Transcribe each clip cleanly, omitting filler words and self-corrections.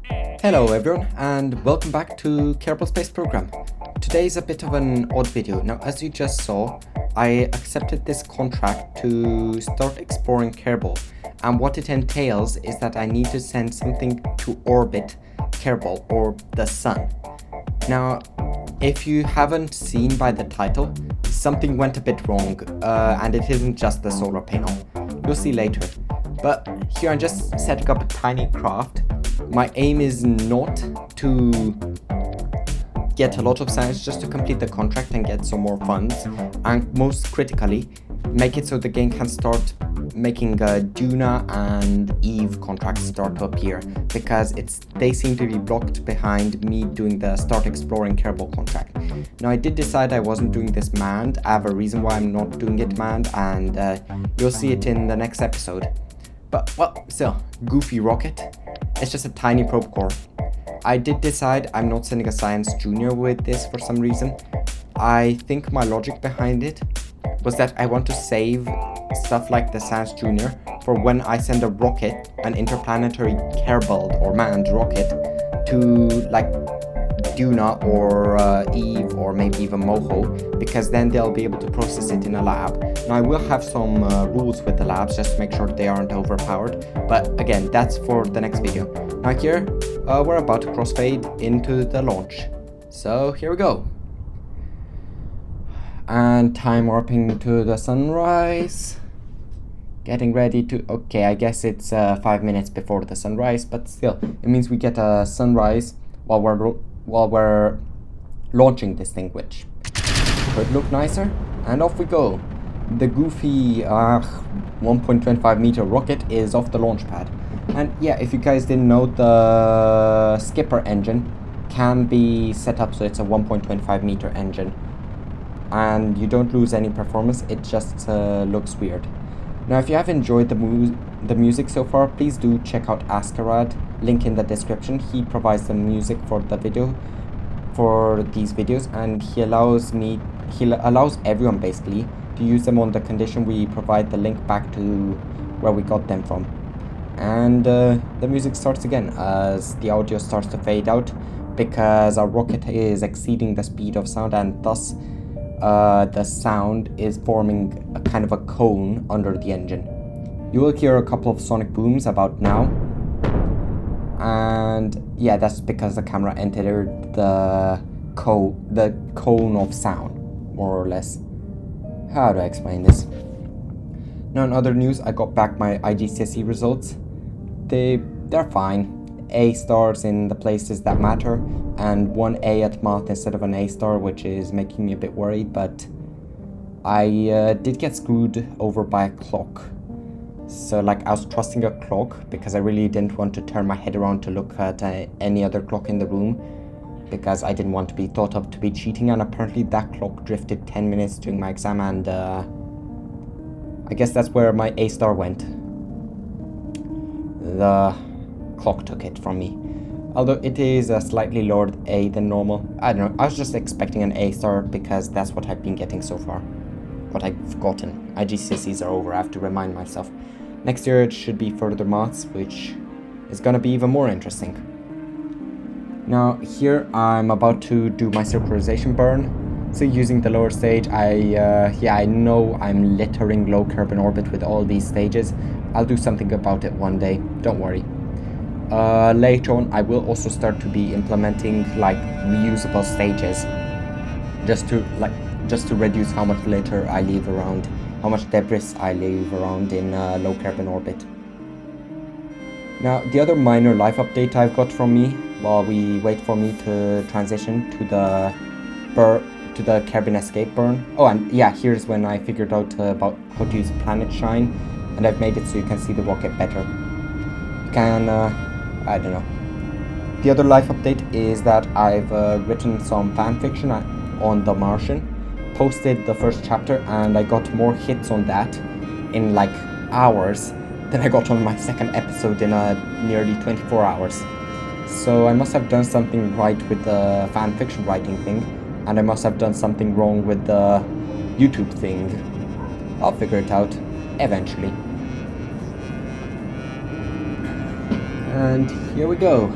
Hello everyone and welcome back to Kerbal Space Program. Today is a bit of an odd video. Now, as you just saw, I accepted this contract to start exploring Kerbal, and what it entails is that I need to send something to orbit Kerbal, or the Sun. Now, if you haven't seen by the title, something went a bit wrong, and it isn't just the solar panel. You'll see later. But here I'm just setting up a tiny craft. My aim is not to get a lot of science, just to complete the contract and get some more funds, and most critically, make it so the game can start making Duna and Eve contracts start up here, because they seem to be blocked behind me doing the start exploring Kerbal contract. Now, I did decide I wasn't doing this manned. I have a reason why I'm not doing it manned, and you'll see it in the next episode. But, well, still, goofy rocket. It's just a tiny probe core. I did decide I'm not sending a Science Junior with this for some reason. I think my logic behind it was that I want to save stuff like the Science Junior for when I send a rocket, an interplanetary Kerbal or manned rocket, to like Duna or Eve or maybe even Moho, because then they'll be able to process it in a lab. Now, I will have some rules with the labs just to make sure they aren't overpowered, but again, that's for the next video. Now here, we're about to crossfade into the launch. So here we go. And time warping to the sunrise. Getting ready to... Okay, I guess it's 5 minutes before the sunrise, but still, it means we get a sunrise while we're launching this thing, which could look nicer. And off we go. The goofy 1.25 meter rocket is off the launch pad. And yeah, if you guys didn't know, the skipper engine can be set up so it's a 1.25 meter engine, and you don't lose any performance. It just looks weird. Now, if you have enjoyed the music so far, please do check out Askarad, link in the description. He provides the music for the video, for these videos, and he allows everyone basically to use them on the condition we provide the link back to where we got them from. And the music starts again as the audio starts to fade out, because our rocket is exceeding the speed of sound, and thus the sound is forming a kind of a cone under the engine. You will hear a couple of sonic booms about now, and yeah, that's because the camera entered the cone of sound, more or less. How do I explain this? Now, in other news, I got back my IGCSE results. They're fine. A stars in the places that matter, and 1 A at math instead of an A star, which is making me a bit worried, but I did get screwed over by a clock. So like, I was trusting a clock because I really didn't want to turn my head around to look at any other clock in the room, because I didn't want to be thought of to be cheating, and apparently that clock drifted 10 minutes during my exam, and I guess that's where my A star went. The clock took it from me. Although it is a slightly lower A than normal. I don't know, I was just expecting an A star because that's what I've been getting so far. What I've gotten. IGCSEs are over, I have to remind myself. Next year it should be further maths, which is gonna be even more interesting. Now here I'm about to do my circularization burn. So using the lower stage, I know I'm littering low Kerbal orbit with all these stages. I'll do something about it one day, don't worry. Later on, I will also start to be implementing like reusable stages, just to reduce how much litter I leave around, how much debris I leave around in low Kerbal orbit. Now, the other minor life update I've got from me, while we wait for me to transition to the Kerbin escape burn. Oh, and yeah, here's when I figured out about how to use Planet Shine, and I've made it so you can see the rocket better. You can, I don't know. The other life update is that I've written some fan fiction on The Martian, posted the first chapter, and I got more hits on that in like hours than I got on my second episode in nearly 24 hours. So I must have done something right with the fan fiction writing thing, and I must have done something wrong with the YouTube thing. I'll figure it out eventually. And here we go.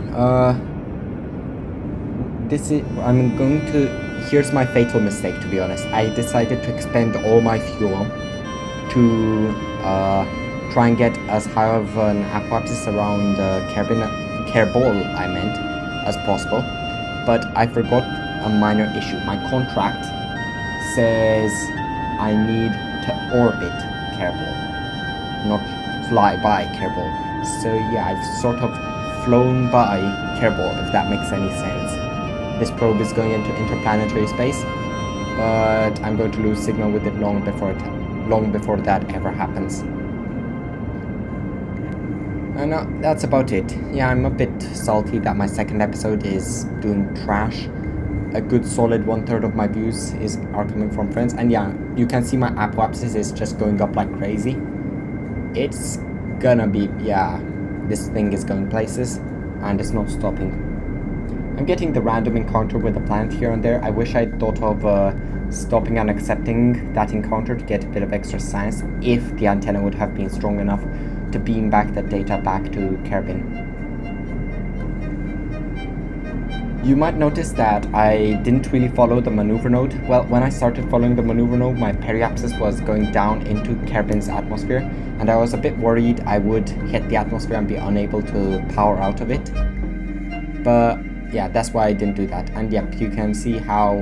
Here's my fatal mistake, to be honest. I decided to expend all my fuel to try and get as high of an apoapsis around Kerbal, as possible. But I forgot a minor issue. My contract says I need to orbit Kerbal, not fly by Kerbal. So yeah, I've sort of flown by Kerbal, if that makes any sense. This probe is going into interplanetary space, but I'm going to lose signal with it long before that ever happens. And that's about it. Yeah, I'm a bit salty that my second episode is doing trash. A good solid 1/3 of my views are coming from friends, and yeah, you can see my apoapsis is just going up like crazy. It's gonna be, yeah, this thing is going places, and it's not stopping. I'm getting the random encounter with a planet here and there. I wish I'd thought of stopping and accepting that encounter to get a bit of extra science, if the antenna would have been strong enough to beam back that data back to Kerbin. You might notice that I didn't really follow the maneuver node. Well, when I started following the maneuver node, my periapsis was going down into Kerbin's atmosphere, and I was a bit worried I would hit the atmosphere and be unable to power out of it. But yeah, that's why I didn't do that. And yep, you can see how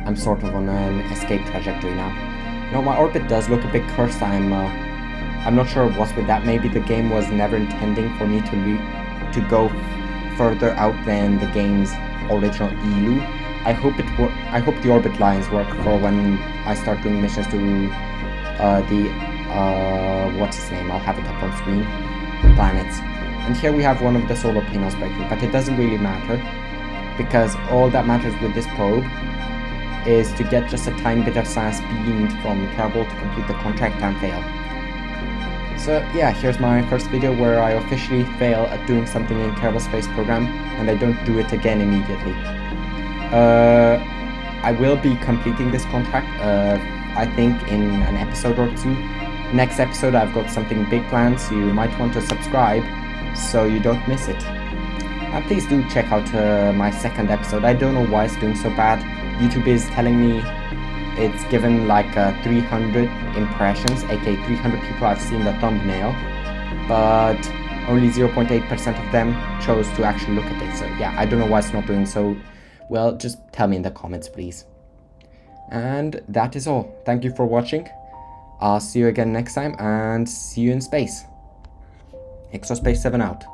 I'm sort of on an escape trajectory now. No, my orbit does look a bit cursed. I'm not sure what's with that. Maybe the game was never intending for me to go further out than the game's original ELU. I hope the orbit lines work for when I start doing missions to what's its name? I'll have it up on screen. Planets. And here we have one of the solar panels breaking, but it doesn't really matter, because all that matters with this probe is to get just a tiny bit of science beamed from Kerbal to complete the contract and fail. So yeah, here's my first video where I officially fail at doing something in Kerbal Space Program, and I don't do it again immediately. I will be completing this contract, I think in an episode or two. Next episode I've got something big planned, so you might want to subscribe so you don't miss it. And please do check out my second episode. I don't know why it's doing so bad. YouTube is telling me it's given like 300 impressions, aka 300 people have seen the thumbnail, but only 0.8% of them chose to actually look at it. So yeah, I don't know why it's not doing so well. Just tell me in the comments, please. And that is all. Thank you for watching. I'll see you again next time, and see you in space. Exospace 7 out.